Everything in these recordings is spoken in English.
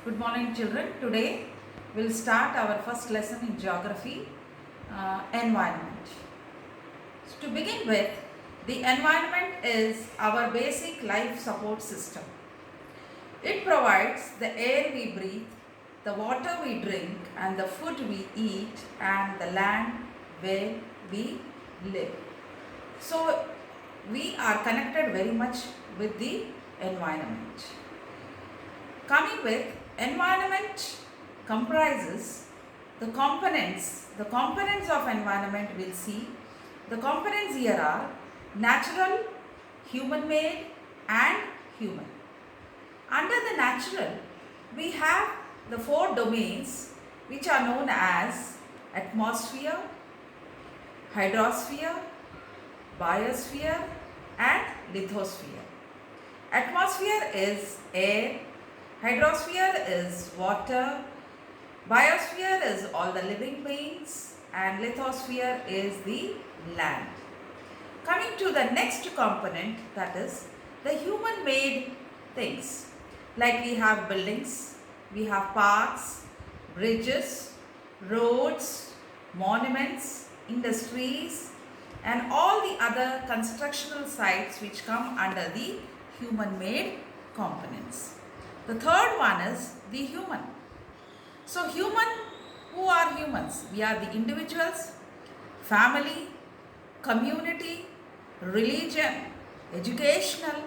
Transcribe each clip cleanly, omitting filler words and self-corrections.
Good morning, children. Today we'll start our first lesson in geography, environment. So, to begin with, the environment is our basic life support system. It provides the air we breathe, the water we drink, and the food we eat, and the land where we live. So, we are connected very much with the environment. Coming with environment comprises the components of environment we'll see. The components here are natural, human made and human. Under the natural, we have the four domains which are known as atmosphere, hydrosphere, biosphere and lithosphere. Atmosphere is air, hydrosphere is water, biosphere is all the living beings and lithosphere is the land. Coming to the next component, that is the human made things, like we have buildings, we have parks, bridges, roads, monuments, industries and all the other constructional sites which come under the human made components. The third one is the human. So human, who are humans? We are the individuals, family, community, religion, educational,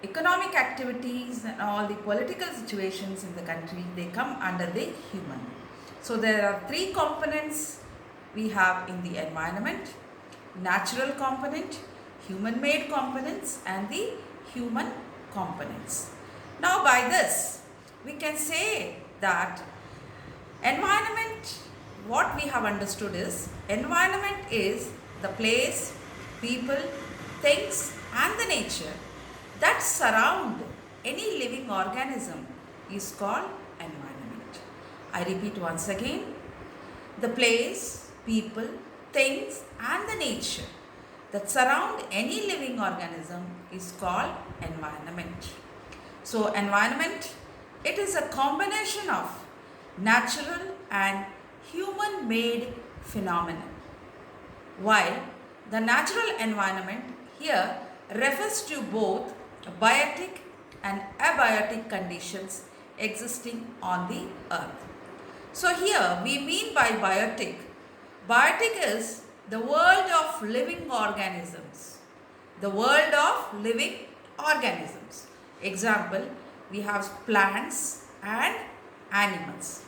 economic activities and all the political situations in the country, they come under the human. So there are three components we have in the environment: natural component, human made components and the human components. Now by this we can say that environment, what we have understood is environment is the place, people, things and the nature that surround any living organism is called environment. I repeat once again, the place, people, things and the nature that surround any living organism is called environment. So environment, it is a combination of natural and human made phenomena. While the natural environment here refers to both biotic and abiotic conditions existing on the earth. So here we mean by biotic. Biotic is the world of living organisms. The world of living organisms. Example, we have plants and animals.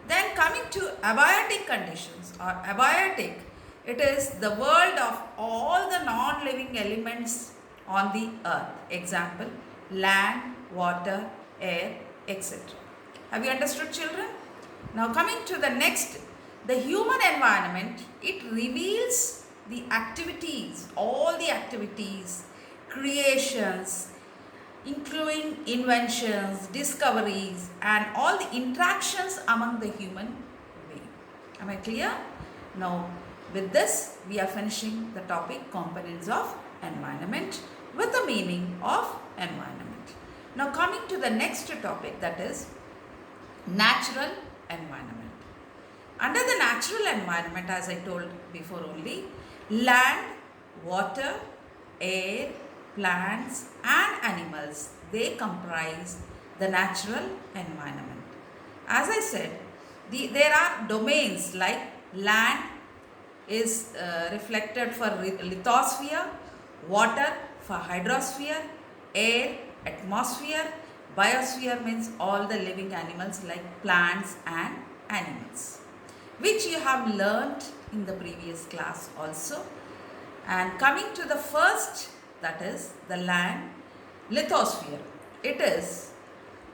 Then coming to abiotic conditions or abiotic, it is the world of all the non-living elements on the earth. Example, land, water, air, etc. Have you understood, children? Now coming to the next, the human environment, it reveals the activities, all the activities, creations, including inventions, discoveries and all the interactions among the human being. Am I clear? Now with this we are finishing the topic components of environment with the meaning of environment. Now coming to the next topic, that is natural environment. Under the natural environment, as I told before only, land, water, air, plants and animals, they comprise the natural environment. As I said, there are domains like land is reflected for lithosphere, water for hydrosphere, air, atmosphere, biosphere means all the living animals like plants and animals, which you have learnt in the previous class also. And coming to the first, that is the land, lithosphere. It is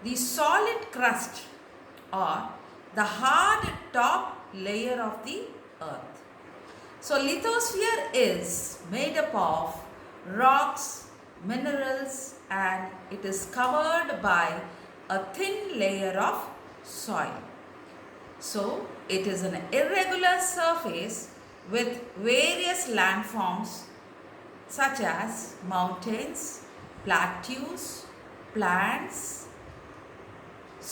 the solid crust or the hard top layer of the earth. So lithosphere is made up of rocks, minerals and it is covered by a thin layer of soil. So it is an irregular surface with various landforms such as mountains, plateaus, plants,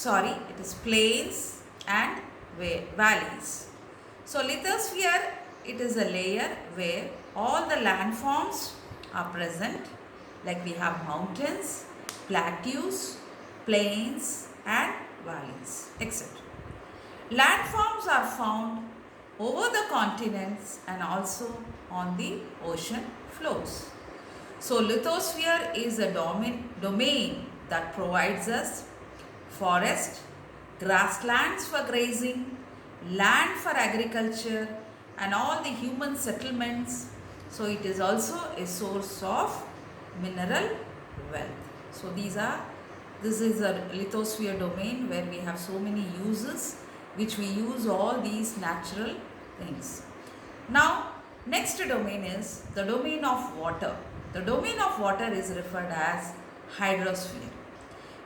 it is plains and valleys. So lithosphere, it is a layer where all the landforms are present, like we have mountains, plateaus, plains and valleys, etc. Landforms are found over the continents and also on the ocean floors. So lithosphere is a domain that provides us forest, grasslands for grazing, land for agriculture and all the human settlements. So it is also a source of mineral wealth. So this is a lithosphere domain where we have so many uses which we use all these natural things. Now next domain is the domain of water. The domain of water is referred as hydrosphere.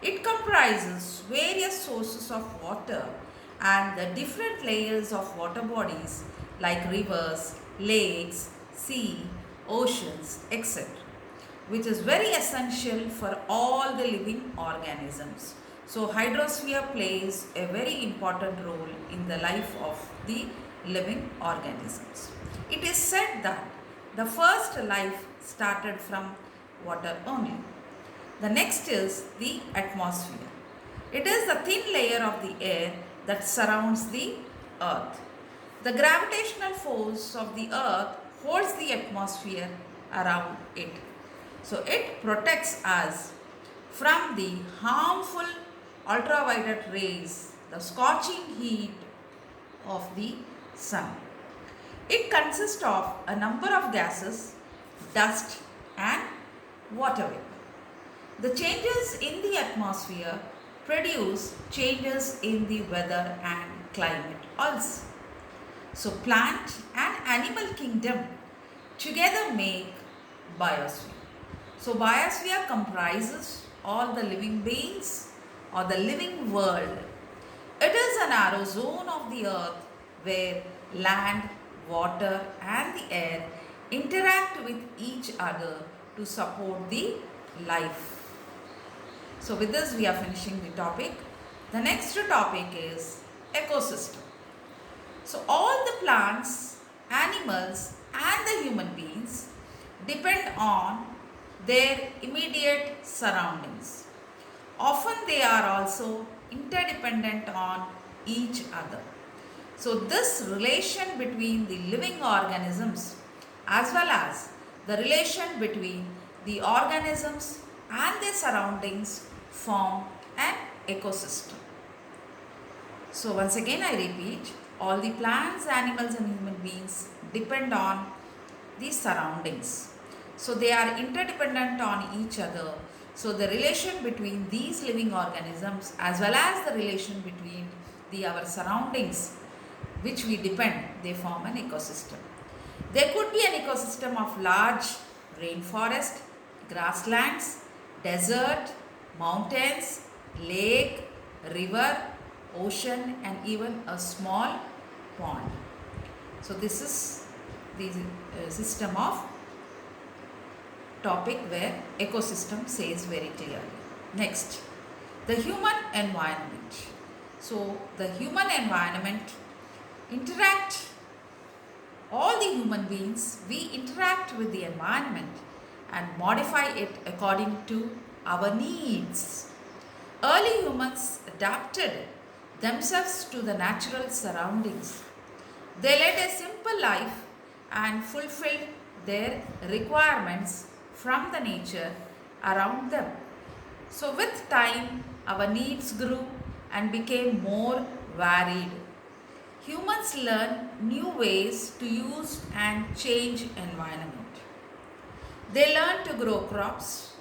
It comprises various sources of water and the different layers of water bodies like rivers, lakes, sea, oceans, etc., which is very essential for all the living organisms. So hydrosphere plays a very important role in the life of the living organisms. It is said that the first life started from water only. The next is the atmosphere. It is the thin layer of the air that surrounds the earth. The gravitational force of the earth holds the atmosphere around it. So it protects us from the harmful ultraviolet rays, the scorching heat of the sun. It consists of a number of gases, dust and water vapor. The changes in the atmosphere produce changes in the weather and climate also. So plant and animal kingdom together make biosphere. So biosphere comprises all the living beings or the living world. It is a narrow zone of the earth where land, water and the air interact with each other to support the life. So with this we are finishing the topic. The next topic is ecosystem. So all the plants, animals and the human beings depend on their immediate surroundings. Often they are also interdependent on each other. So this relation between the living organisms as well as the relation between the organisms and their surroundings form an ecosystem. So once again I repeat, all the plants, animals and human beings depend on the surroundings. So they are interdependent on each other. So the relation between these living organisms as well as the relation between our surroundings which we depend, they form an ecosystem. There could be an ecosystem of large rainforest, grasslands, desert, mountains, lake, river, ocean and even a small pond. So this is the system of topic where ecosystem says very clearly. Next, the human environment. So the human environment all the human beings, we interact with the environment and modify it according to our needs. Early humans adapted themselves to the natural surroundings. They led a simple life and fulfilled their requirements from the nature around them. So with time, our needs grew and became more varied. Humans learn new ways to use and change environment. They learn to grow crops,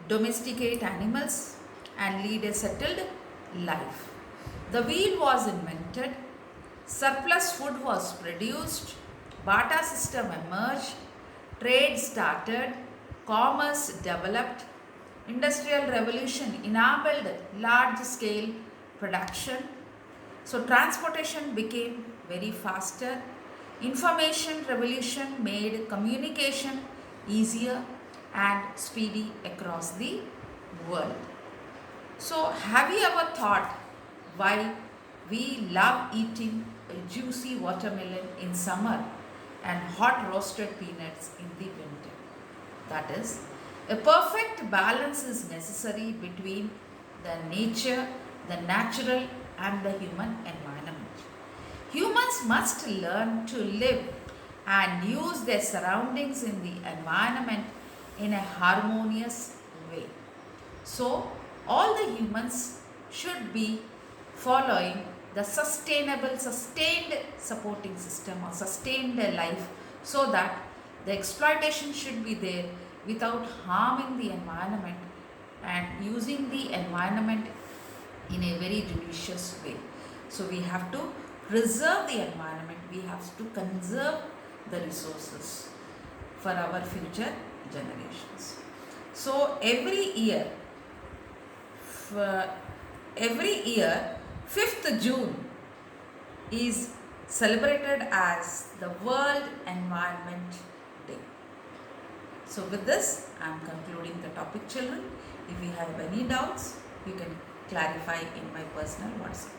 domesticate animals and lead a settled life. The wheel was invented, surplus food was produced, barter system emerged, trade started, commerce developed, industrial revolution enabled large scale production. So transportation became very faster. Information revolution made communication easier and speedy across the world. So have you ever thought why we love eating a juicy watermelon in summer and hot roasted peanuts in the winter. That is, a perfect balance is necessary between the nature, the natural, and the human environment. Humans must learn to live and use their surroundings in the environment in a harmonious way. So, all the humans should be following the sustained supporting system or sustained life, so that the exploitation should be there without harming the environment and using the environment in a very judicious way. So we have to preserve the environment, we have to conserve the resources for our future generations. So every year 5th June is celebrated as the World Environment Day. So with this, I am concluding the topic, children. If you have any doubts, you can clarify in my personal WhatsApp.